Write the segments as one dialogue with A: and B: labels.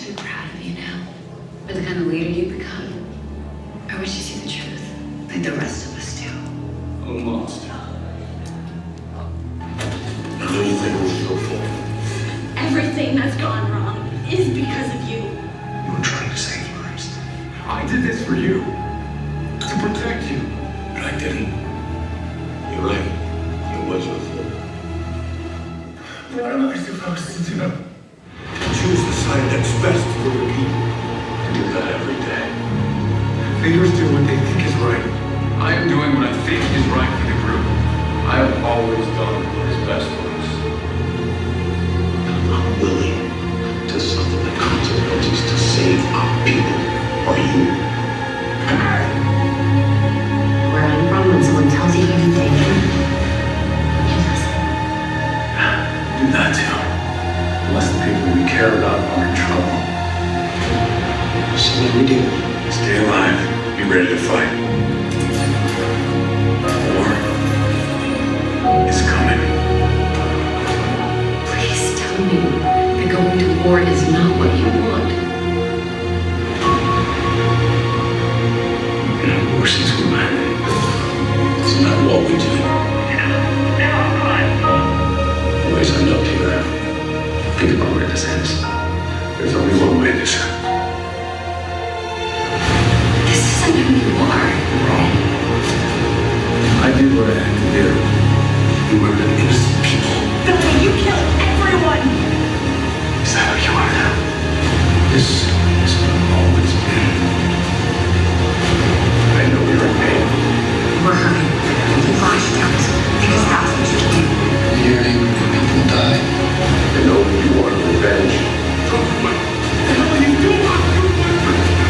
A: to be proud of you now. For the kind of leader you've become. I wish you see the truth, like the rest of us do.
B: Almost. I know you think we're skillful.
C: Everything that's gone wrong is because of you.
B: You were trying to save lives. I did this for you. To protect you. But I didn't. You're right. It was your fault. What am I supposed to do? Choose the side that's best for the people. I do that every day. Leaders do what they think is right. I am doing what I think is right for the group. I have always done what is best for us. I'm not willing to suffer the consequences to save our people. Are you?
A: Where I'm from, when someone tells you you're in danger, you listen.
B: Do that too. Unless the people we care about are in trouble. So what do we do? Stay alive. Be ready to fight. War is coming.
A: Please tell me that going to war is not what you want.
B: We've been at war since we landed. Doesn't matter what we do. Always end up here. Think about where this ends. There's only one way this ends.
A: This isn't who you are.
B: Wrong. I did what I had to do. You murdered innocent people.
C: Billy, you killed everyone!
B: Is that what you are now? This is what I've always been. I know you're in pain.
A: We're hurting. We lashed out because that's what you do.
B: Hearing people die. I know you want revenge. What the hell are you doing?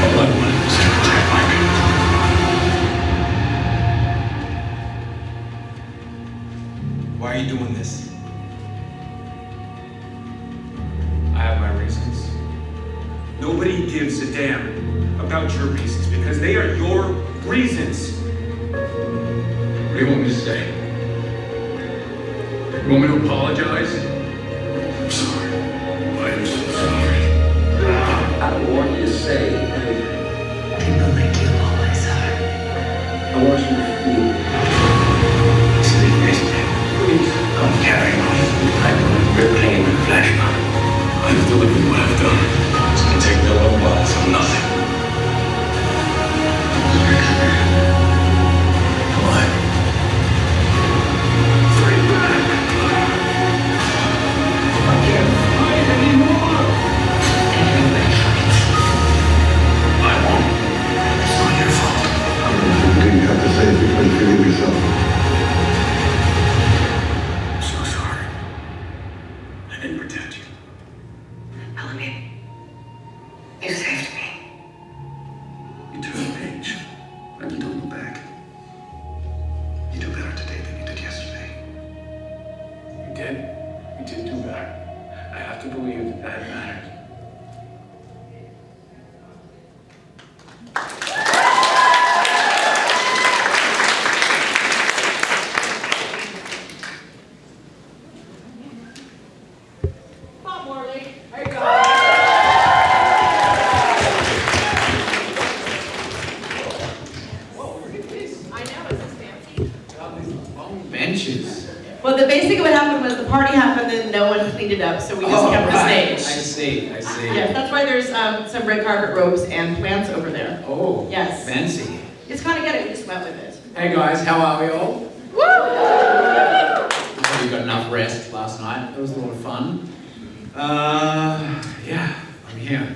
B: All I wanted was to protect my people.
D: Why are you doing this? I have my reasons. Nobody gives a damn about your reasons because they are your reasons.
B: What do you want me to say? You want me to apologize? I'm sorry. I am so sorry. I don't want you to say anything.
A: People like you always are.
B: I want you to feel. See, please, don't carry on. I will reclaim and flashback. I've delivered what I've done. It's gonna take me a little while for nothing. What? Free back. I can't fight anymore.
A: Everybody fights.
B: I won't. It's not your fault.
E: Everything you have to say before you forgive yourself.
B: I'm so sorry. I didn't protect you.
A: Bellamy, you saved me.
B: You turn the page, and you don't look back. You do better today than you did yesterday. You did? You did do better. I have to believe that mattered.
C: Bob Morley.
D: Hey guys! Whoa, look at this.
C: I know, is this fancy?
D: Got these long benches.
F: Well, basically what happened was the party happened and no one cleaned it up, so we just kept the
D: right.
F: stage.
D: I see.
F: Yes, that's why there's some red carpet ropes and plants over there.
D: Oh,
F: Yes.
D: fancy.
F: It's kind of good, we just went with it.
D: Hey guys, how are we all?
F: Woo!
D: I hope you got enough rest last night. It was a lot of fun. Yeah, I'm here.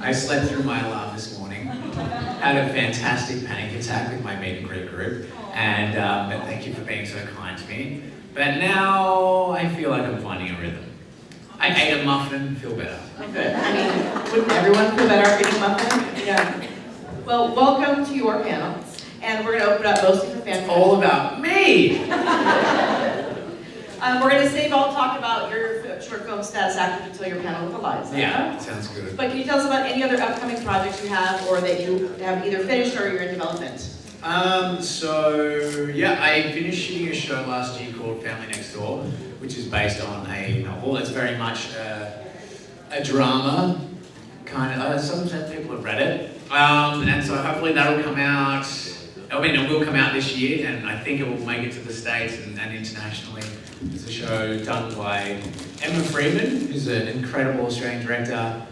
D: I slept through my alarm this morning. Had a fantastic panic attack with my meet and greet group. And but thank you for being so kind to me. But now I feel like I'm finding a rhythm. I ate a muffin, feel better.
F: Good. I mean, wouldn't everyone feel better after eating muffin? Yeah. Well, welcome to your panel. And we're going to open up mostly for fan
D: It's all about me!
F: We're going to save all talk about your short film status actor until your panel with Eliza.
D: Yeah, sounds good.
F: But can you tell us about any other upcoming projects you have or that you have either finished or you're in development?
D: So yeah, I finished shooting a show last year called Family Next Door, which is based on a novel. It's very much a drama some people have read it. And so hopefully that'll come out. I mean, it will come out this year, and I think it will make it to the States and internationally. It's a show done by Emma Freeman, who's an incredible Australian director.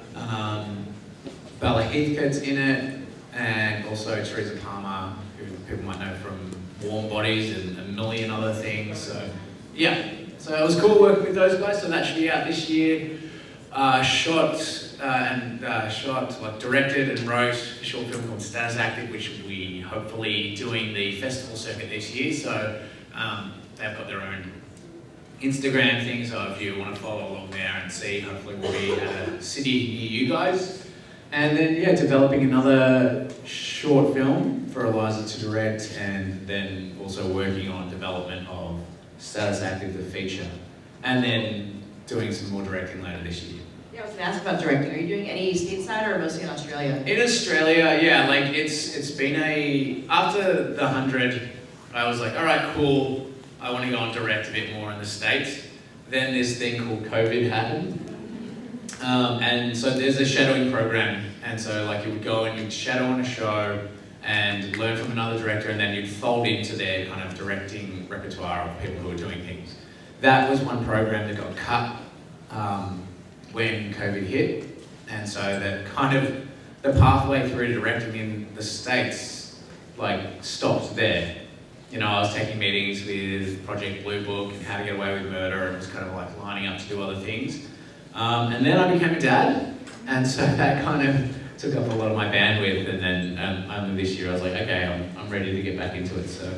D: Bella Heathcote's in it, and also Teresa Palmer, who people might know from Warm Bodies and a million other things. So yeah, so it was cool working with those guys. So that should be out this year. Directed and wrote a short film called Status Active, which will be hopefully doing the festival circuit this year. So they've got their own Instagram thing, so if you want to follow along there and see, hopefully we'll be at a city near you guys. And then, yeah, developing another short film for Eliza to direct, and then also working on development of Status Active, the feature. And then doing some more directing later this year.
F: Yeah, I was going to ask about directing. Are you doing any stateside or mostly in Australia?
D: In Australia, yeah, like it's been after the 100, I was like, all right, cool, I want to go and direct a bit more in the States. Then this thing called COVID happened. And so there's a shadowing program. And so like you would go and you'd shadow on a show and learn from another director, and then you'd fold into their kind of directing repertoire of people who are doing things. That was one program that got cut when COVID hit. And so that kind of the pathway through directing in the States like stopped there. You know, I was taking meetings with Project Blue Book and How to Get Away with Murder, and was kind of like lining up to do other things. And then I became a dad, and so that kind of took up a lot of my bandwidth. And then this year I was like, okay, I'm ready to get back into it. So,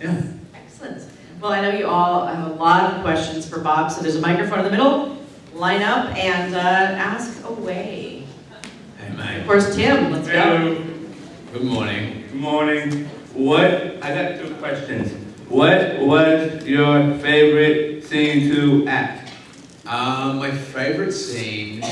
D: yeah.
F: Excellent. Well, I know you all have a lot of questions for Bob, so there's a microphone in the middle. Line up and ask away.
D: Hey, mate.
F: Of course, Tim, let's go.
G: Hello.
D: Good morning.
G: Good morning. I got 2 questions. What was your favorite scene to act?
D: My favorite scene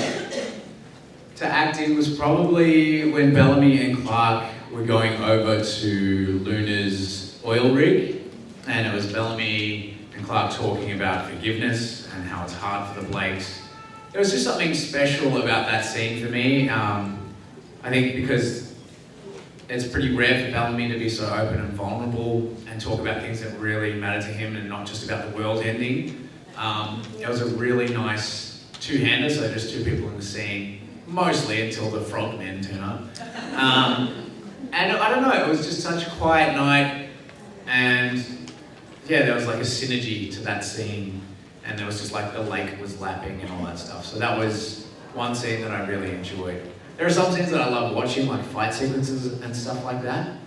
D: to act in was probably when Bellamy and Clark were going over to Luna's oil rig, and it was Bellamy and Clark talking about forgiveness and how it's hard for the Blakes. There was just something special about that scene for me. I think because it's pretty rare for Bellamy to be so open and vulnerable and talk about things that really matter to him and not just about the world ending. It was a really nice two-hander, so just 2 people in the scene, mostly until the frogmen turn up. And I don't know, it was just such a quiet night, and yeah, there was like a synergy to that scene, and there was just like the lake was lapping and all that stuff. So that was one scene that I really enjoyed. There are some scenes that I love watching, like fight sequences and stuff like that,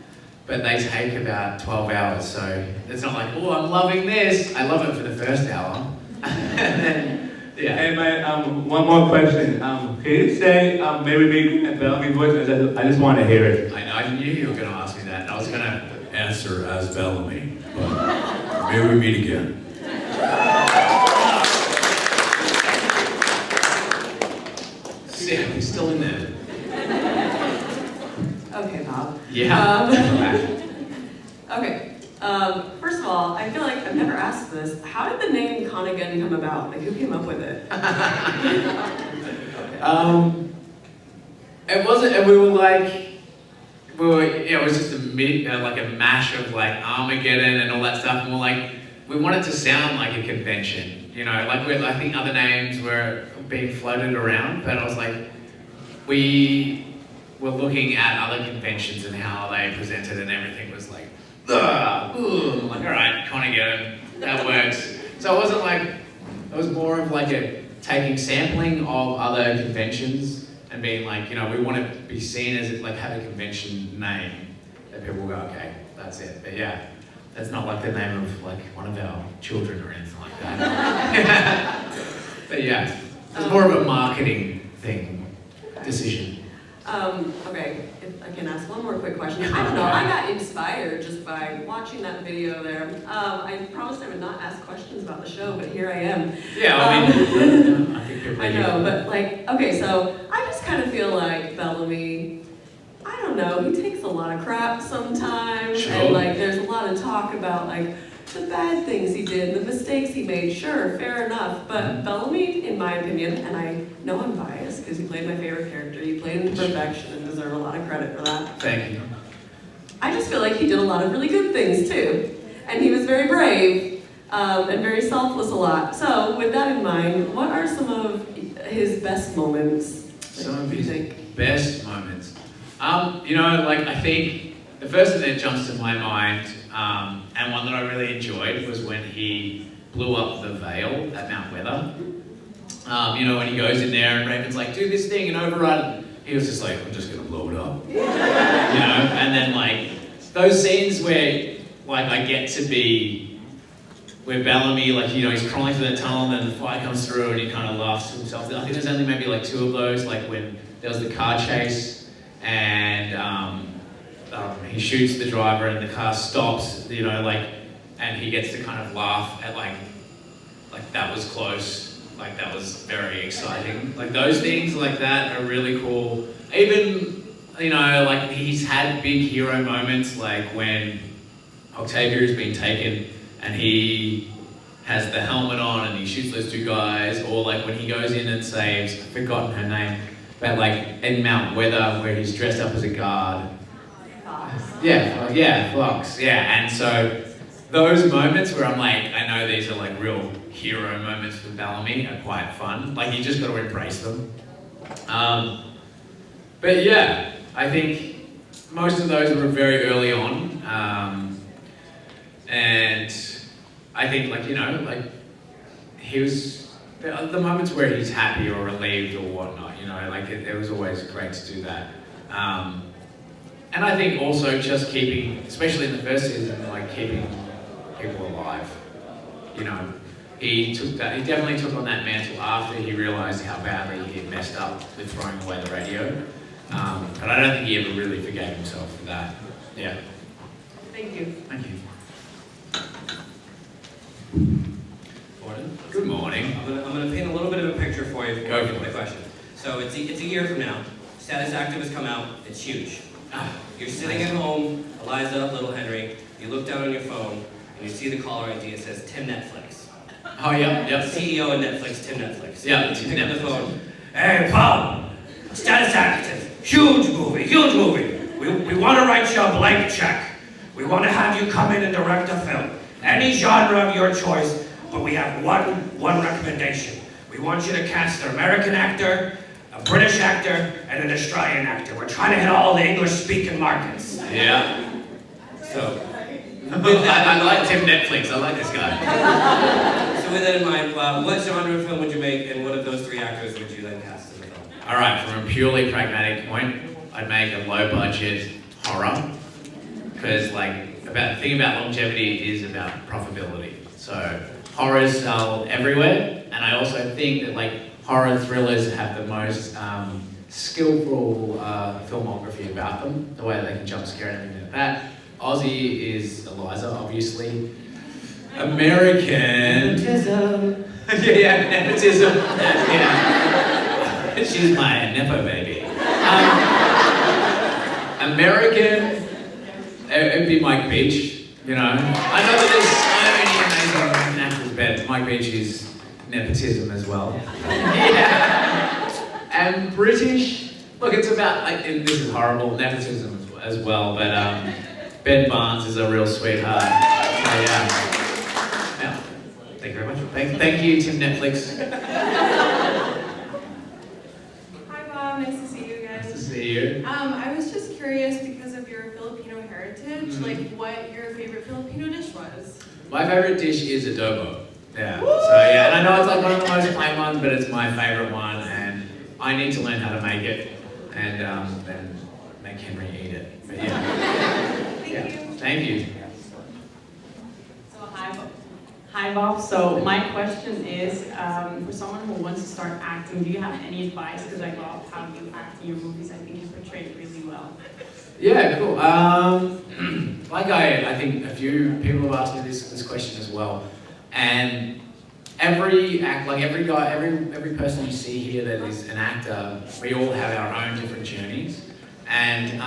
D: but they take about 12 hours, so it's not like, oh, I'm loving this. I love it for the first hour. And then, yeah.
G: Hey, man, one more question. Can you say Mary Big and Bellamy voice? I just want to hear it.
D: I knew you were going to ask me that, and I was going to answer as Bellamy, but may we meet again. Yeah, he's still in there.
H: Okay, Bob.
D: Yeah.
H: Okay. First of all, I feel like I've never asked this. How did the name ConAgeddon come about? Like, who came up with it?
D: It wasn't, and we were like, it was just like a mash of like Armageddon and all that stuff, and we're like, we wanted to sound like a convention, you know, like I think other names were being floated around, but I was like, we were looking at other conventions and how they presented, and everything was like, I'm like, all right, ConAgeddon, that works. So it wasn't like, it was more of like taking sampling of other conventions and being like, you know, we want to be seen as like have a convention name that people go, okay, that's it. But yeah, that's not like the name of like one of our children or anything like that. But yeah, it's more of a marketing decision.
H: Okay, if I can ask one more quick question. I don't know, I got inspired just by watching that video there. I promised I would not ask questions about the show, but here I am.
D: Yeah, I mean, I think you're
H: I know, but like, okay, so I just kind of feel like Bellamy, I don't know, he takes a lot of crap sometimes,
D: Sure.
H: and like there's a lot of talk about like the bad things he did, the mistakes he made, sure, fair enough. But Bellamy, in my opinion, and I know I'm biased because he played my favorite character, he played him to perfection and deserve a lot of credit for that.
D: Thank you.
H: I just feel like he did a lot of really good things too. And he was very brave and very selfless a lot. So with that in mind, what are some of his best moments?
D: Some of his best moments. You know, like I think the first thing that jumps to my mind, and one that I really enjoyed, was when he blew up the veil at Mount Weather. You know, when he goes in there and Raven's like, do this thing and override it. He was just like, I'm just gonna blow it up. You know, and then like, those scenes where like I get to be, where Bellamy, like, you know, he's crawling through the tunnel and then the fire comes through and he kind of laughs to himself. I think there's only maybe like 2 of those, like when there was the car chase and he shoots the driver and the car stops, you know, like, and he gets to kind of laugh at like that was close. Like that was very exciting. Like those things like that are really cool. Even, you know, like he's had big hero moments, like when Octavia's been taken and he has the helmet on and he shoots those 2 guys, or like when he goes in and saves, I've forgotten her name, but like in Mount Weather where he's dressed up as a guard. Fox. Yeah, and so those moments where I'm like, I know these are like real hero moments for Bellamy are quite fun. Like you just got to embrace them. But yeah, I think most of those were very early on. And I think like, you know, like he was, the moments where he's happy or relieved or whatnot, you know, like it was always great to do that. And I think also just keeping, especially in the first season, like keeping people alive. You know, he definitely took on that mantle after he realised how badly he had messed up with throwing away the radio. But I don't think he ever really forgave himself for that. Yeah.
H: Thank you.
D: Thank you. Morning. Good morning.
I: I'm gonna paint a little bit of a picture for you before I
D: Go
I: get
D: for
I: to the
D: it.
I: question. So it's a year from now. Status Active has come out. It's huge. You're sitting at home, Eliza, little Henry. You look down on your phone and you see the caller ID. It says Tim Netflix.
D: Oh yeah, yep.
I: CEO of Netflix, Tim Netflix.
D: Yeah,
I: You pick up the
D: Netflix.
I: phone. Hey, Bob. Status Active. Huge movie. Huge movie. We want to write you a blank check. We want to have you come in and direct a film. Any genre of your choice, but we have one recommendation. We want you to cast an American actor, a British actor, and an Australian actor. We're trying to hit all the English-speaking markets.
D: Yeah.
I: So,
D: I like Tim Netflix. I like this guy.
I: so with that in mind, what genre of film would you make, and what of those 3 actors would you then cast in the film?
D: All right, from a purely pragmatic point, I'd make a low-budget horror, because like the thing about longevity is about profitability. So horrors sell everywhere, and I also think that like horror thrillers have the most skillful filmography about them, the way that they can jump scare and everything like that. Aussie is Eliza, obviously. American. Nepotism. yeah, nepotism. Yeah. She's my nepo baby. American, it'd be Mike Beach, you know. I know that there's so many amazing actors, but Mike Beach is nepotism as well. Yeah. And British, look, it's about, like, and this is horrible, nepotism as well, but Ben Barnes is a real sweetheart. So yeah. Thank you very much. Thank you, Tim Netflix.
J: Hi Bob, nice to see you again.
D: Nice to see you.
J: I was just curious because of your Filipino heritage, like what your favorite Filipino dish was.
D: My favorite dish is adobo. Yeah. So yeah, and I know it's like one of the most plain ones, but it's my favorite one, and I need to learn how to make it, and then make Henry eat it. But yeah.
J: Thank you.
D: Thank you.
K: So hi Bob. So my question is, for someone who wants to start acting, do you have any advice? Because I love how you act in your movies. I think you portray it really well.
D: Yeah, cool. Like I think a few people have asked me this question as well, and every person you see here that is an actor, we all have our own different journeys, and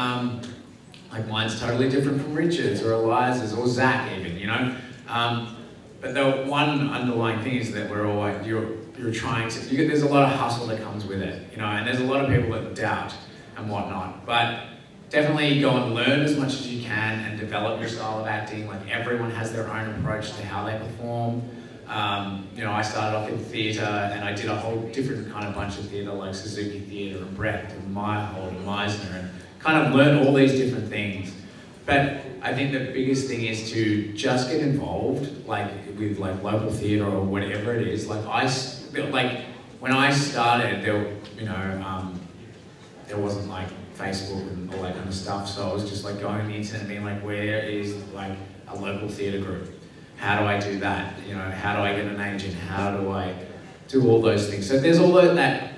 D: like mine's totally different from Richard's or Eliza's or Zach even, you know. But the one underlying thing is that we're all you're trying to. There's a lot of hustle that comes with it, you know, and there's a lot of people that doubt and whatnot. But definitely go and learn as much as you can and develop your style of acting. Like everyone has their own approach to how they perform. You know, I started off in theatre and I did a whole different kind of bunch of theatre like Suzuki Theatre and Brecht and Meyerhold and Meisner and kind of learn all these different things. But I think the biggest thing is to just get involved, like with like local theatre or whatever it is. Like when I started, there wasn't like Facebook and all that kind of stuff. So I was just like going on the internet and being like, where is like a local theatre group? How do I do that? You know, how do I get an agent? How do I do all those things? So there's all that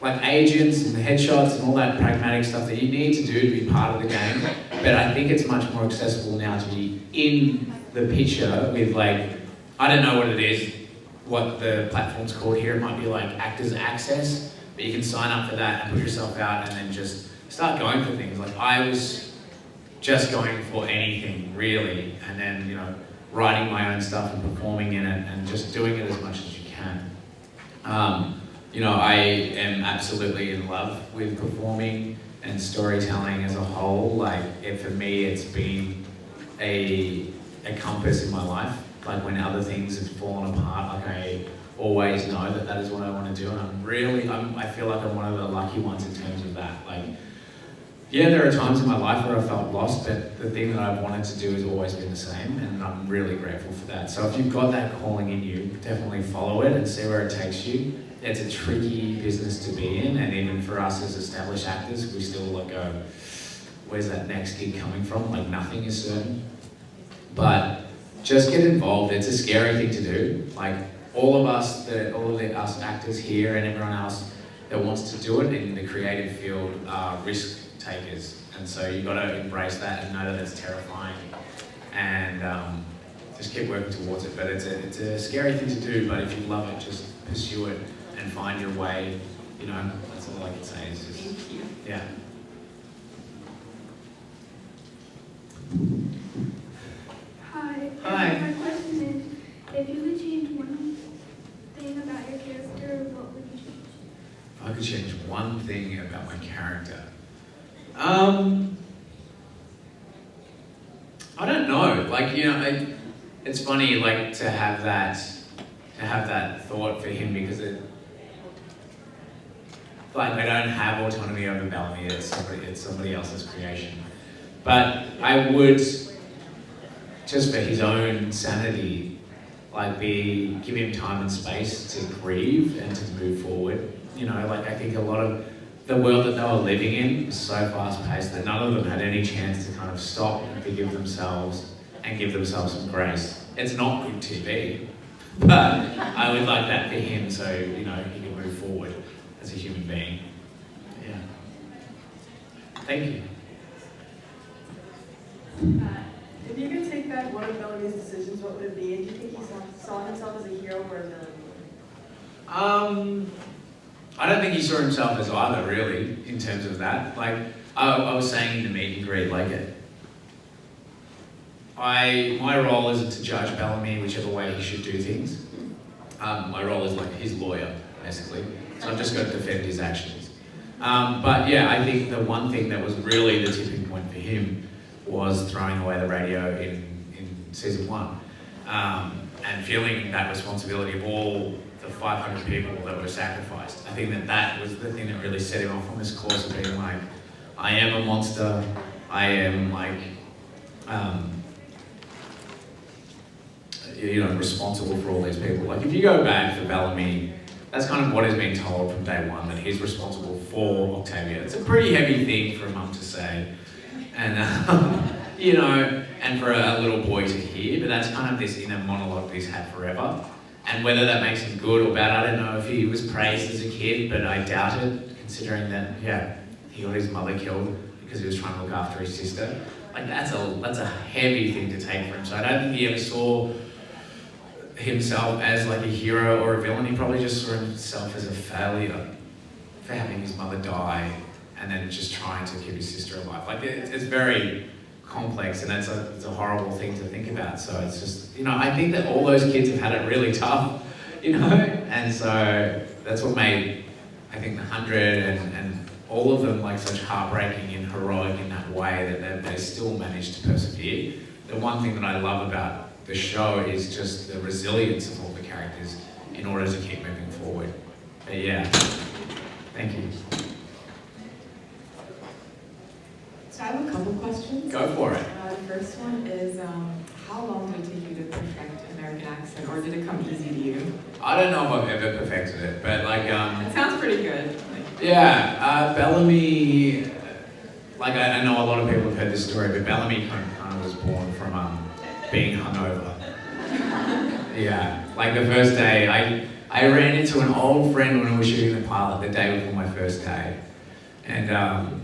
D: like agents and headshots and all that pragmatic stuff that you need to do to be part of the game. But I think it's much more accessible now to be in the picture with like, I don't know what it is, what the platform's called here. It might be like Actors Access, but you can sign up for that and put yourself out and then just start going for things. Like I was just going for anything really, and then, you know, writing my own stuff and performing in it and just doing it as much as you can. You know, I am absolutely in love with performing and storytelling as a whole. Like, for me, it's been a compass in my life. Like, when other things have fallen apart, like, I always know that is what I want to do. And I feel like I'm one of the lucky ones in terms of that. Like, yeah, there are times in my life where I felt lost, but the thing that I've wanted to do has always been the same, and I'm really grateful for that. So if you've got that calling in you, definitely follow it and see where it takes you. It's a tricky business to be in, and even for us as established actors, we still go, where's that next gig coming from? Like, nothing is certain. But just get involved. It's a scary thing to do. Like, all of us actors here and everyone else that wants to do it in the creative field are risk takers, and so you've got to embrace that and know that it's terrifying, and just keep working towards it. But it's a scary thing to do, but if you love it, just pursue it and find your way. You know, that's all I can say. Is just,
K: Thank you.
D: Yeah.
L: Hi.
D: Hi.
L: My question is, if you could change one thing about your character, what would you change?
D: If I could change one thing about my character, I don't know. Like, you know, it's funny, like, to have that thought for him, because like, I don't have autonomy over Bellamy. It's somebody else's creation. But I would, just for his own sanity, like, give him time and space to grieve and to move forward. You know, like, I think a lot of the world that they were living in was so fast-paced that none of them had any chance to kind of stop and forgive themselves and give themselves some grace. It's not good TV, but I would like that for him, so, you know, he can move forward as a human being. Yeah. Thank you.
M: If you could take back one of Bellamy's decisions, what would it be? And do you think he saw himself as a hero or a villain?
D: I don't think he saw himself as either, really, in terms of that. Like, I was saying in the meet and greet, like, my role isn't to judge Bellamy whichever way he should do things. My role is like his lawyer, basically. So I've just got to defend his actions. But yeah, I think the one thing that was really the tipping point for him was throwing away the radio in season 1. And feeling that responsibility of all the 500 people that were sacrificed. I think that was the thing that really set him off on this course of being like, I am a monster, I am like, you know, responsible for all these people. Like, if you go back for Bellamy, that's kind of what has been told from day one, that he's responsible for Octavia. It's a pretty heavy thing for a mum to say, and you know, and for a little boy to hear, but that's kind of this inner monologue that he's had forever. And whether that makes him good or bad, I don't know if he was praised as a kid, but I doubt it, considering that, yeah, he got his mother killed because he was trying to look after his sister. Like, that's a heavy thing to take for him. So I don't think he ever saw himself as like a hero or a villain. He probably just saw himself as a failure for having his mother die and then just trying to keep his sister alive. Like, it's very complex, and it's a horrible thing to think about. So it's just, you know, I think that all those kids have had it really tough, you know, and so that's what made, I think, The 100 and all of them like such heartbreaking and heroic in that way that they still managed to persevere. The one thing that I love about the show is just the resilience of all the characters in order to keep moving forward. But yeah, thank you.
N: So I have a couple questions.
D: Go for it.
N: The first one is, how long did it take you to perfect American accent, or did it come easy to you?
D: I don't know if I've ever perfected it, but like
N: It sounds pretty good.
D: yeah, Bellamy, like I know a lot of people have heard this story, but Bellamy kind of was born from being hungover. Yeah, like the first day, I ran into an old friend when I was shooting the pilot the day before my first day, and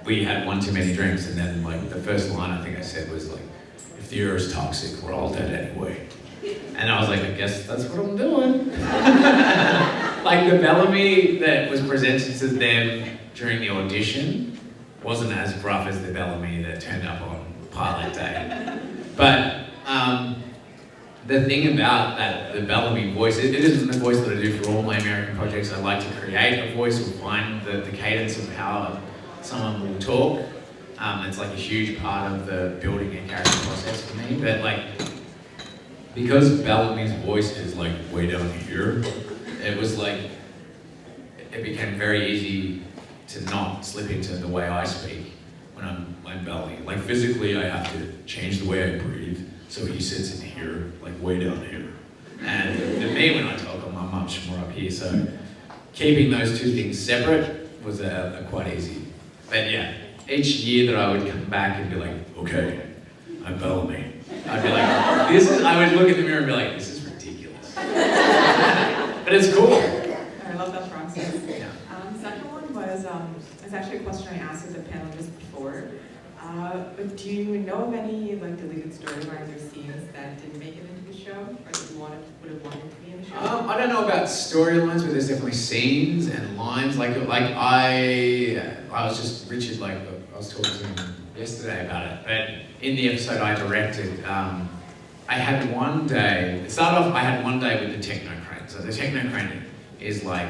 D: we had one too many drinks, and then like the first line I think I said was like, "If the air is toxic, we're all dead anyway." And I was like, I guess that's what I'm doing. Like the Bellamy that was presented to them during the audition wasn't as rough as the Bellamy that turned up on pilot day. But the thing about that, the Bellamy voice, it isn't the voice that I do for all my American projects. I like to create a voice or find the cadence of how someone will talk. It's like a huge part of the building a character process for me. But like, because Bellamy's voice is like way down here, it was like, it became very easy to not slip into the way I speak when I'm Belly. Like physically I have to change the way I breathe, so he sits in here, like way down here. And for me when I talk, I'm much more up here, so keeping those two things separate was a quite easy. But yeah, each year that I would come back and be like, okay, I'm Bellamy. I'd be like, I would look in the mirror and be like, this is ridiculous. But it's cool.
N: I love that process.
D: Yeah.
N: Second one was, it's actually a question I asked at the panel just before. But do you know of any like deleted storylines or scenes that didn't make it into the show, or that you would have wanted to be in the show?
D: I don't know about storylines, but there's definitely scenes and lines. Like I was just Richard. Like I was talking to him yesterday about it. But in the episode I directed, I had one day. It started off. I had one day with the techno crane. So the techno crane is like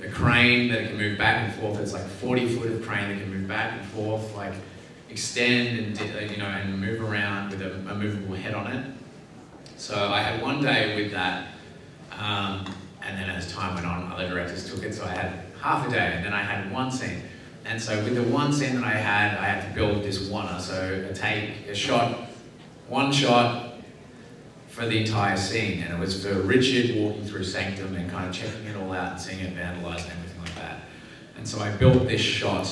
D: a crane that can move back and forth. It's like 40 foot of crane that can move back and forth, like extend and and move around with a movable head on it. So I had one day with that, and then as time went on, other directors took it. So I had half a day, and then I had one scene. And so with the one scene that I had to build this one-er. So one shot for the entire scene, and it was for Richard walking through Sanctum and kind of checking it all out and seeing it vandalized and everything like that. And so I built this shot,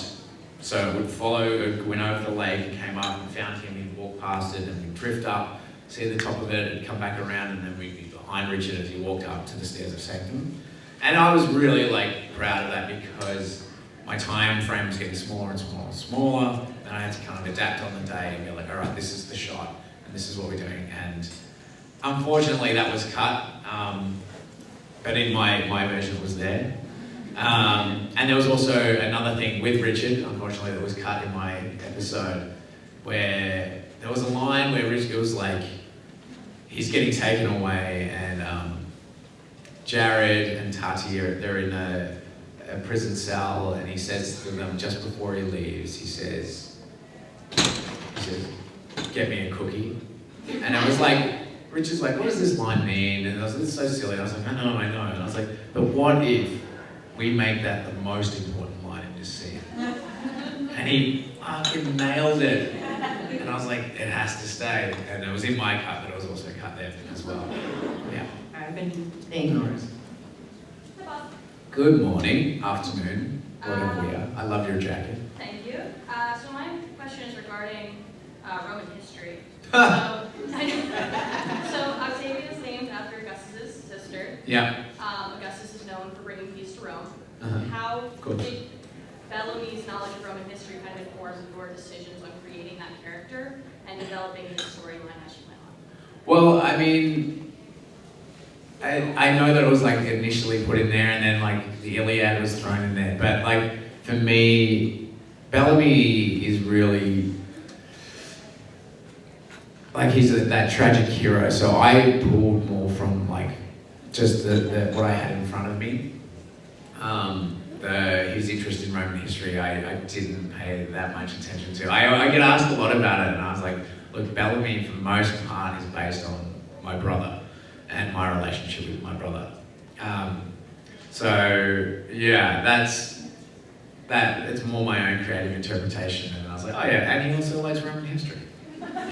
D: so it would went over the lake and came up and found him, he'd walk past it and we'd drift up, see the top of it, it'd come back around, and then we'd be behind Richard as he walked up to the stairs of Sanctum. And I was really like proud of that because my time frame was getting smaller and smaller and smaller, and I had to kind of adapt on the day and be like, all right, this is the shot and this is what we're doing. And unfortunately, that was cut, but in my version it was there. And there was also another thing with Richard, unfortunately, that was cut in my episode, where there was a line where Richard was like, he's getting taken away, and Jared and Tati, they're in a prison cell, and he says to them just before he leaves, he says, get me a cookie. And I was like, Richard's like, what does this line mean? And I was like, it's so silly. And I was like, I know. And I was like, but what if we make that the most important line in this scene? And he fucking nailed it. And I was like, it has to stay. And it was in my cut, but it was also cut there as well. Yeah.
N: Thank you.
F: Thank you.
D: No worries. Good morning, afternoon, whatever we are. I love your jacket.
O: Thank you. So my question is regarding Roman history. So Octavia is named after Augustus' sister.
D: Yeah.
O: Augustus is known for bringing peace to Rome.
D: Uh-huh.
O: How did Bellamy's knowledge of Roman history kind of inform your decisions on creating that character and developing his storyline as you went on?
D: Well, I mean, I know that it was like initially put in there, and then like the Iliad was thrown in there. But like for me, Bellamy is really, like he's that tragic hero, so I pulled more from like just what I had in front of me. His interest in Roman history, I didn't pay that much attention to. I get asked a lot about it, and I was like, look, Bellamy for the most part is based on my brother and my relationship with my brother. So yeah, it's more my own creative interpretation, and I was like, oh yeah, and he also likes Roman history.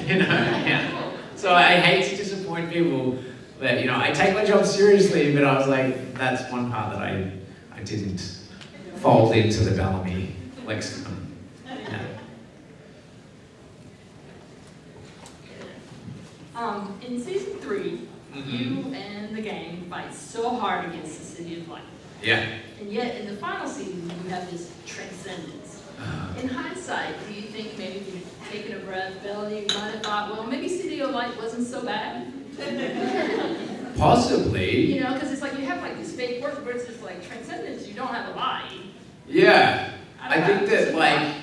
D: You know, yeah. So I hate to disappoint people that, you know, I take my job seriously, but I was like, that's one part that I didn't fold into the Bellamy lexicon. Yeah.
C: In season 3, you and the gang fight so hard against the City of Light.
D: Yeah.
C: And yet, in the final season, you have this transcendence. In hindsight, do you think maybe if you'd taken a breath, Bellamy, you might have thought, well, maybe City of Light wasn't so bad?
D: Possibly.
C: You know, because it's like you have like this fake words where it's just like transcendence, you don't have a body.
D: Yeah. I think that, like,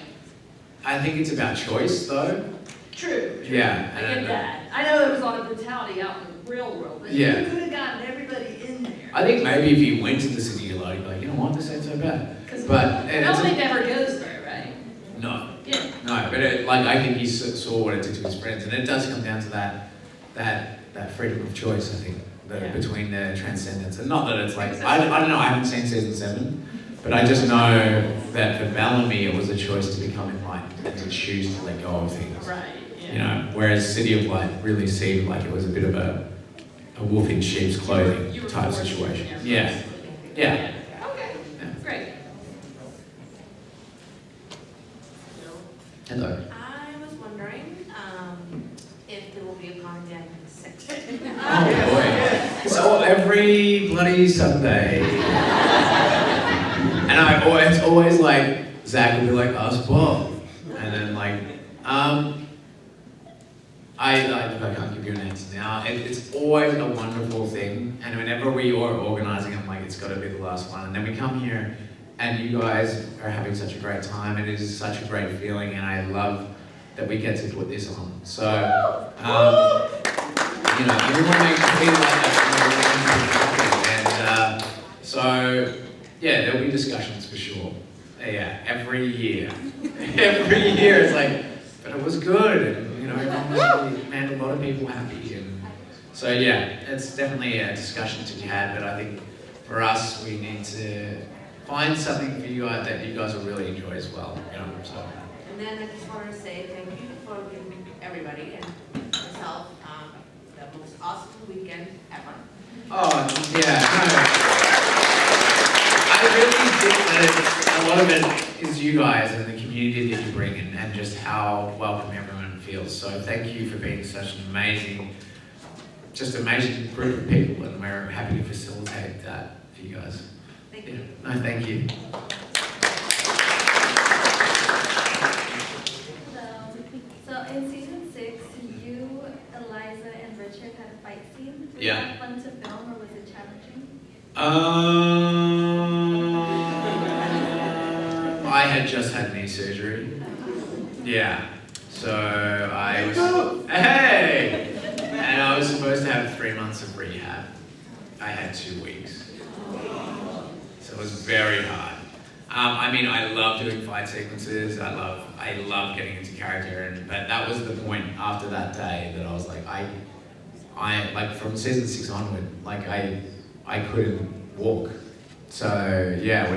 D: I think it's about choice, though.
C: True.
D: Yeah.
C: I get that. I know there was a lot of brutality out in the real world, but
D: Yeah.
C: you could have gotten everybody in there.
D: I think maybe if you went to the City of Light, you'd be like, you know what, this ain't so bad. But
C: Bellamy never goes there, right?
D: No.
C: Yeah.
D: No, but I think he saw what it did to his friends, and it does come down to that freedom of choice, I think, between the transcendence. And not that it's like, I don't know, I haven't seen season 7, but I just know that for Bellamy it was a choice to become enlightened and to choose to let go of things.
C: Right, yeah.
D: You know, whereas City of Light really seemed like it was a bit of a wolf in sheep's clothing type situation. Yeah. Yeah.
C: Okay, great.
D: Hello.
P: I was wondering if there will be a ConAgeddon section.
D: Oh boy. So every bloody Sunday. And it's always like, Zach will be like, ask Bob. And then like, I can't give you an answer now. It's always a wonderful thing. And whenever we are organising, I'm like, it's got to be the last one. And then we come here and you guys are having such a great time. And it is such a great feeling. And I love that we get to put this on. So, you know, everyone makes me feel like that. And so, yeah, there'll be discussions for sure. Yeah, every year. Every year it's like, but it was good. And, you know, everyone made a lot of people happy. And so, yeah, it's definitely a discussion to be had. But I think for us, we need to find something for you guys that you guys will really enjoy as well. You know, so.
P: And then I just wanted to say thank you for giving everybody and myself the most awesome weekend ever.
D: Oh, yeah. No. I really think that a lot of it is you guys and the community that you bring in and just how welcome everyone feels. So thank you for being such an amazing group of people, and we're happy to facilitate that for you guys.
P: Thank you.
D: No, thank you.
L: Hello. So in season 6, you, Eliza, and Richard had a fight scene. Was
D: Yeah.
L: that fun to film, or was it challenging?
D: I had just had knee surgery. Yeah. So I was, hey! And I was supposed to have 3 months of rehab. I had 2 weeks. So it was very hard. I mean, I love doing fight sequences. I love getting into character, but that was the point after that day that I was like, I like from season 6 onward, like I couldn't walk. So yeah,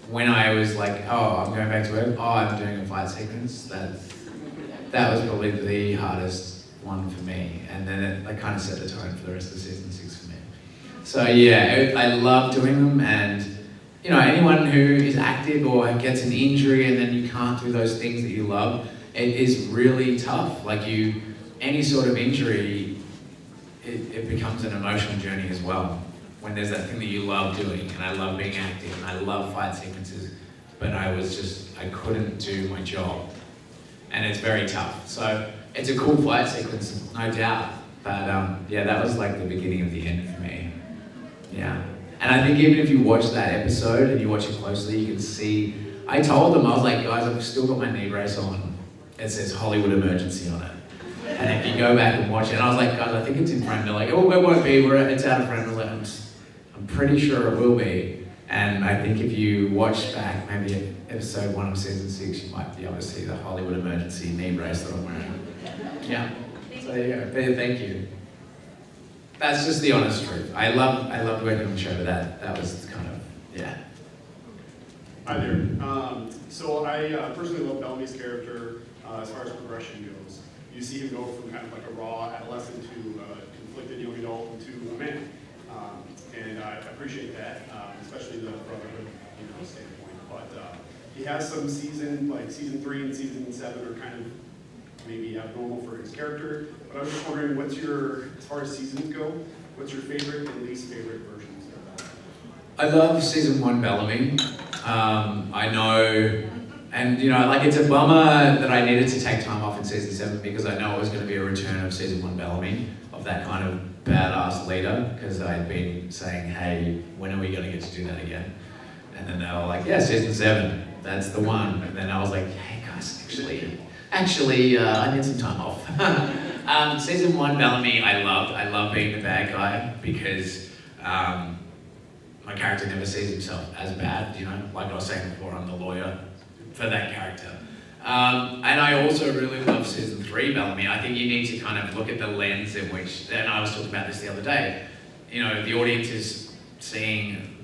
D: when I was like, oh, I'm going back to work, oh, I'm doing a fight sequence, that was probably the hardest one for me. And then it kind of set the tone for the rest of season 6 for me. So yeah, I love doing them, and you know, anyone who is active or gets an injury and then you can't do those things that you love, it is really tough. Like any sort of injury, it becomes an emotional journey as well. When there's that thing that you love doing, and I love being active, and I love fight sequences, but I couldn't do my job. And it's very tough. So it's a cool fight sequence, no doubt. But yeah, that was like the beginning of the end for me. Yeah. And I think even if you watch that episode and you watch it closely, you can see, I told them, I was like, guys, I've still got my knee brace on. It says Hollywood Emergency on it. And if you go back and watch it, and I was like, guys, I think it's in frame. They're like, oh, it won't be, it's out of frame. I was like, I'm pretty sure it will be. And I think if you watch back, maybe episode 1 of season 6, you might be able to see the Hollywood Emergency knee brace that I'm wearing. Yeah. So there you go. Thank you. That's just the honest truth. I loved working on the show, but that was kind of, yeah.
Q: Hi there. So I personally love Bellamy's character as far as progression goes. You see him go from kind of like a raw adolescent to conflicted young adult to a man. And I appreciate that, especially the brotherhood standpoint. But he has some season 3 and season 7 are kind of maybe abnormal for his character. But I was just wondering, as far as seasons go, what's your favorite and least favorite versions of that?
D: I love season 1 Bellamy. I know, and it's a bummer that I needed to take time off in season 7 because I know it was going to be a return of season 1 Bellamy, of that kind of badass leader, because I'd been saying, hey, when are we going to get to do that again? And then they were like, yeah, season 7, that's the one. And then I was like, hey guys, actually, I need some time off. Season 1 Bellamy, I love being the bad guy because my character never sees himself as bad, like I was saying before, I'm the lawyer for that character. And I also really love season 3 Bellamy. I think you need to kind of look at the lens in which, and I was talking about this the other day, the audience is seeing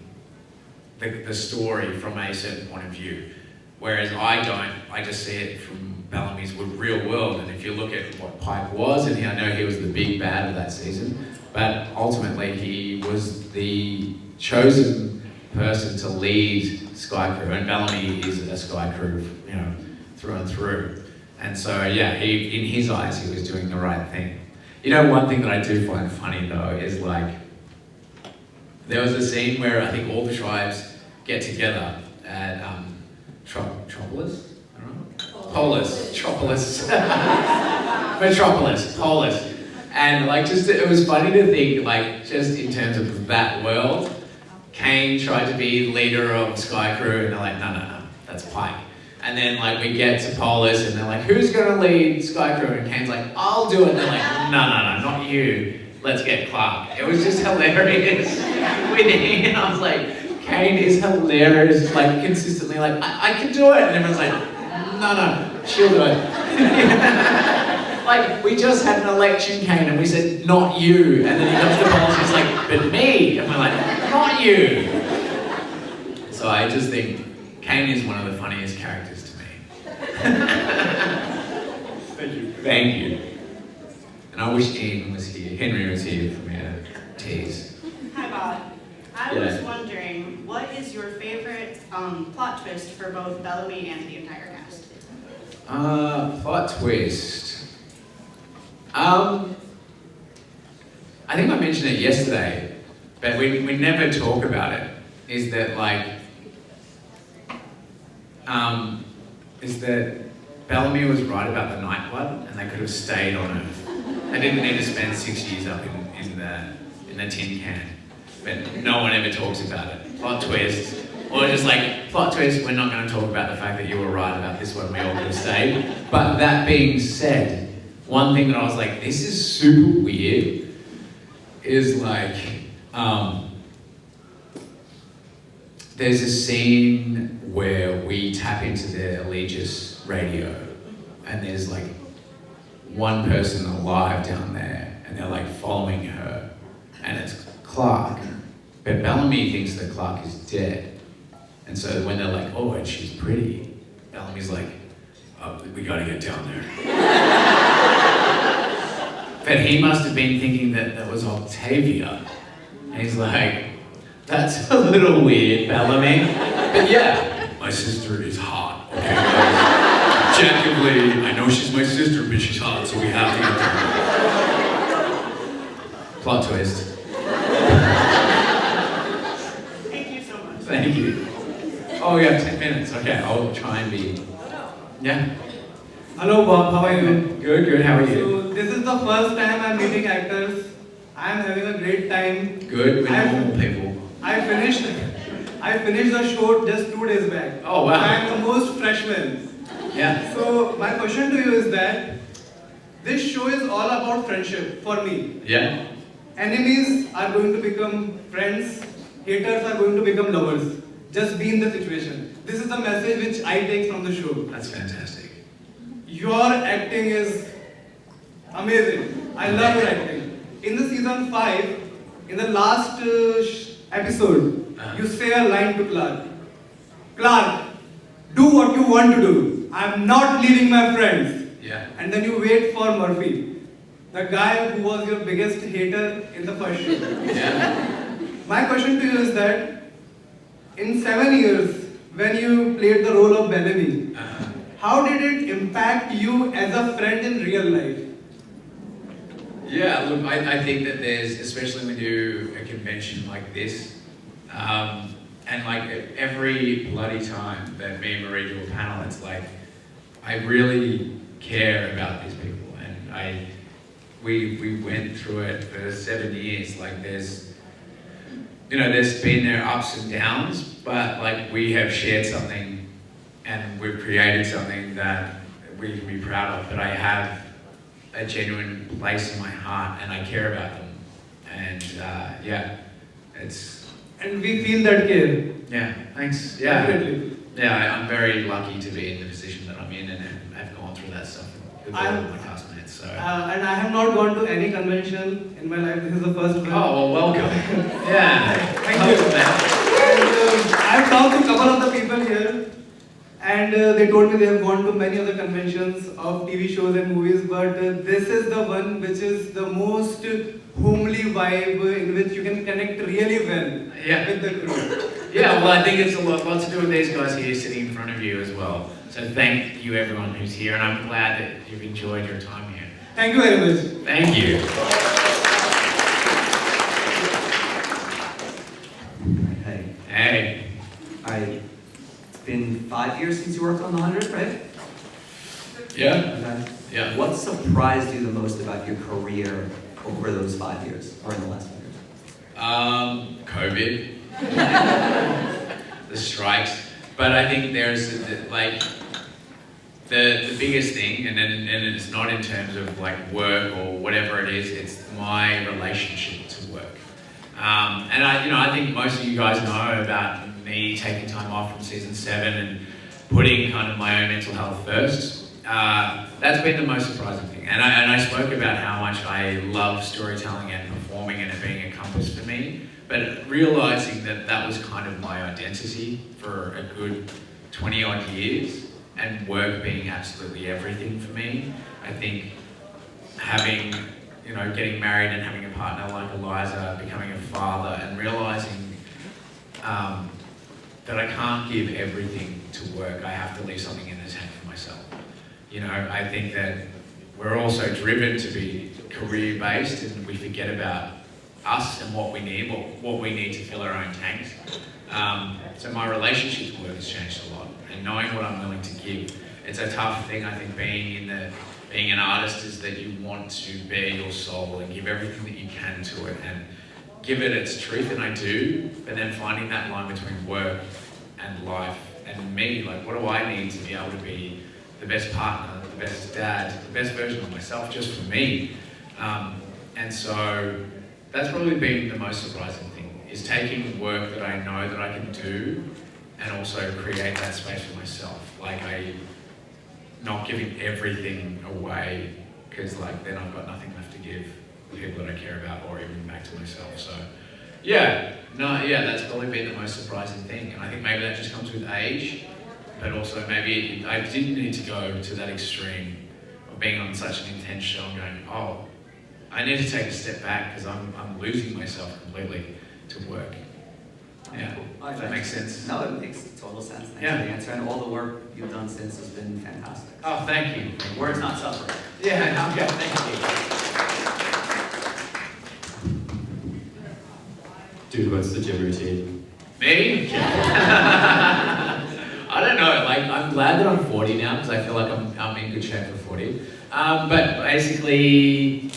D: the story from a certain point of view. Whereas I don't, I just see it from Bellamy's real world. And if you look at what Pike was, and I know he was the big bad of that season, but ultimately he was the chosen person to lead Sky Crew, and Bellamy is a Sky Crew, through and through. And so, yeah, in his eyes, he was doing the right thing. One thing that I do find funny though is there was a scene where I think all the tribes get together at Metropolis, and it was funny to think, just in terms of that world, Kane tried to be leader of Sky Crew, and they're like, no, that's Pike. And then we get to Polis, and they're like, who's gonna lead Sky Crew? And Kane's like, I'll do it. And they're like, no, not you. Let's get Clark. It was just hilarious with him, and I was like, Kane is hilarious, consistently I can do it. And everyone's like, no, she'll do it. We just had an election, Kane, and we said, not you. And then he comes to Polis, he's like, but me. And we're like, not you. So I just think Kane is one of the funniest characters to me.
Q: Thank you.
D: Thank you. And I wish Ian was here, Henry was here for me to tease.
R: Hi, Bob. I was wondering, what is your favorite plot twist for both Bellamy and the entire cast?
D: Plot twist. I think I mentioned it yesterday, but we never talk about it. Is that Bellamy was right about the nightclub, and they could have stayed on Earth. They didn't need to spend 6 years up in the tin can. But no one ever talks about it. Plot twist. Or just plot twist, we're not going to talk about the fact that you were right about this one, we all could have stayed. But that being said, one thing that I was like, this is super weird, is there's a scene where we tap into the Allegis radio, and there's one person alive down there, and they're following her, and it's Clark. But Bellamy thinks that Clark is dead. And so when they're like, oh, and she's pretty, Bellamy's like, oh, we gotta get down there. But he must have been thinking that that was Octavia. And he's like, that's a little weird, Bellamy. But yeah, my sister is hot, okay, guys? Objectively, I know she's my sister, but she's hot, so we have to get down. Plot twist.
R: Thank you so much.
D: Thank you. Oh, we have 10 minutes. Okay, I'll try and be. Yeah.
G: Hello, Bob. How are you?
D: Good. How are you?
G: So this is the first time I'm meeting actors. I'm having a great time.
D: Good. We're normal people.
G: I
S: I finished the show just 2 days back.
D: Oh wow.
S: I'm the most freshman.
D: Yeah.
S: So my question to you is that this show is all about friendship for me.
D: Yeah.
S: Enemies are going to become friends, haters are going to become lovers. Just be in the situation. This is the message which I take from the show.
D: That's fantastic.
S: Your acting is amazing. I love your acting. In the season 5, in the last episode, you say a line to Clark. Clark, do what you want to do. I'm not leaving my friends.
D: Yeah.
S: And then you wait for Murphy, the guy who was your biggest hater in the first show.
D: Yeah.
S: My question to you is that in 7 years, when you played the role of Bellamy, how did it impact you as a friend in real life?
D: Yeah, look, I think that there's, especially when we do a convention like this, and like every bloody time that me and Marie do a panel, it's like, I really care about these people, and we went through it for 7 years. Like there's been their ups and downs, but like we have shared something and we've created something that we can be proud of, that I have a genuine place in my heart and I care about them. And yeah, it's...
S: And we feel that care.
D: Yeah, thanks. Yeah.
S: Definitely.
D: Yeah, I'm very lucky to be in the position that I'm in and have gone through that stuff with all of my castmates. So.
S: And I have not gone to any convention in my life. This is the first one.
D: Oh, well, welcome. Yeah.
S: Thank you. And I've talked to a couple of the people here, and they told me they have gone to many other conventions of TV shows and movies, but this is the one which is the most homely vibe in which you can connect really well with the crew.
D: Yeah, well, I think it's a lot to do with these guys here sitting in front of you as well. So thank you everyone who's here, and I'm glad that you've enjoyed your time here.
S: Thank you very much.
D: Thank you.
T: Hey.
D: Hey.
T: It's been 5 years since you worked on The 100, right?
D: Yeah.
T: Okay.
D: Yeah.
T: What surprised you the most about your career over those 5 years, or in the last 5 years?
D: COVID. The strikes. But I think there's the biggest thing, and it's not in terms of like work or whatever it is, it's my relationship to work. And I think most of you guys know about me taking time off from season 7 and putting kind of my own mental health first. That's been the most surprising thing. And I spoke about how much I love storytelling and performing and it being a compass for me. But realizing that that was kind of my identity for a good 20 odd years, and work being absolutely everything for me. I think having, getting married and having a partner like Eliza, becoming a father, and realizing that I can't give everything to work. I have to leave something in the tank for myself. I think that we're also driven to be career-based, and we forget about us and what we need to fill our own tanks. So my relationship to work has changed a lot, and knowing what I'm willing to give. It's a tough thing, I think, being an artist, is that you want to bare your soul and give everything that you can to it and give it its truth, and I do, but then finding that line between work and life and me, like what do I need to be able to be the best partner, the best dad, the best version of myself just for me. And so that's probably been the most surprising thing, is taking work that I know that I can do and also create that space for myself. Like not giving everything away, because like then I've got nothing left to give the people that I care about or even back to myself. So that's probably been the most surprising thing. And I think maybe that just comes with age, but also maybe I didn't need to go to that extreme of being on such an intense show and going, oh, I need to take a step back because I'm losing myself completely to work. Yeah, does that make sense?
T: No, it makes total sense. Thanks
D: Yeah.
T: for the answer, and all the work you've done since has been fantastic.
D: Oh, thank you.
T: Words not suffering.
D: Yeah, okay, thank you.
U: Dude, what's the gym routine?
D: Me? I don't know, like I'm glad that I'm 40 now because I feel like I'm in good shape for 40. But basically,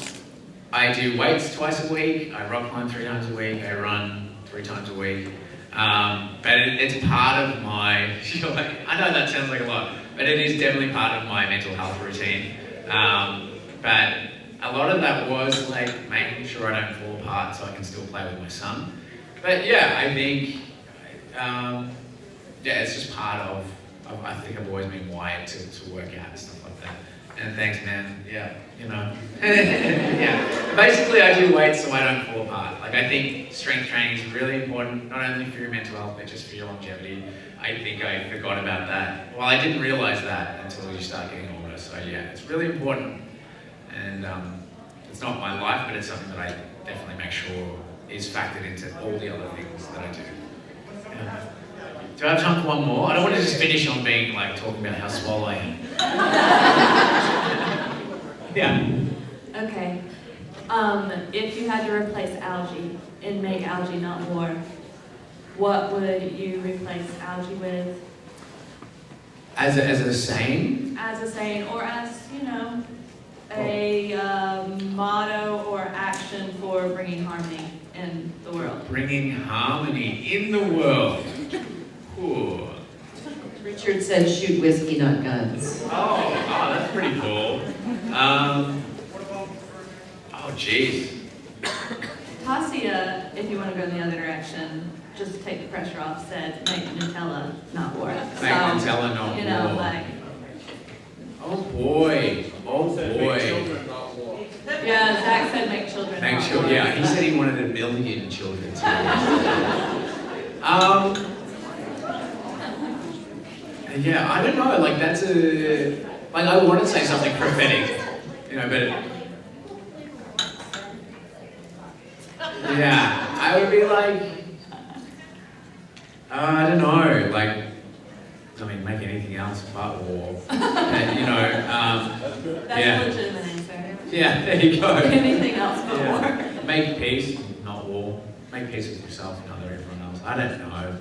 D: I do weights twice a week, I rock climb 3 times a week, I run 3 times a week. But it's part of my, I know that sounds like a lot, but it is definitely part of my mental health routine. But a lot of that was like making sure I don't fall apart so I can still play with my son. But yeah, I think, yeah, it's just part of I think I've always been wired to work out and stuff like that. And thanks, man. Yeah, you know. Yeah. Basically, I do weights so I don't fall apart. Like, I think strength training is really important, not only for your mental health, but just for your longevity. I think I forgot about that. Well, I didn't realize that until you start getting older. So yeah, it's really important. And it's not my life, but it's something that I definitely make sure is factored into all the other things that I do. Yeah. Do I have time for one more? I don't want to just finish on being like talking about how swole I am. Yeah.
U: Okay. If you had to replace algae and make algae not war, what would you replace algae with?
D: As a saying?
U: As a saying, or as, you know, a motto or action for bringing harmony in the world.
D: Bringing harmony in the world. Ooh.
F: Richard said, shoot whiskey, not guns.
D: Oh, that's pretty cool. Oh, jeez.
U: Tasia, if you want to go in the other direction, just to take the pressure off, said, make Nutella, not war.
D: Make Nutella, not war.
U: You know, like...
D: Oh, boy. Oh, boy.
U: Yeah, Zach said make children.
D: Make children. Yeah, he said he wanted 1 million children. Yeah, I don't know, like that's like I want to say something prophetic, you know, but yeah, I would be like, I don't know, like, I mean, make anything else but war, and, you know,
U: That's
D: yeah.
U: a legitimate answer.
D: Yeah, there you go.
U: Anything else but
D: Yeah.
U: war.
D: Make peace, not war. Make peace with yourself and everyone else. I don't know.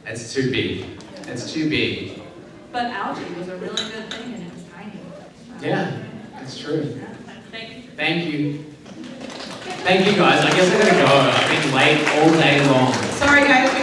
D: It's too big. It's too big.
U: But algae was a really good thing and it was tiny.
D: Yeah, it's true.
U: Thank you.
D: Thank you. Thank you guys. I guess I gotta go. I've been late all day long.
F: Sorry guys, we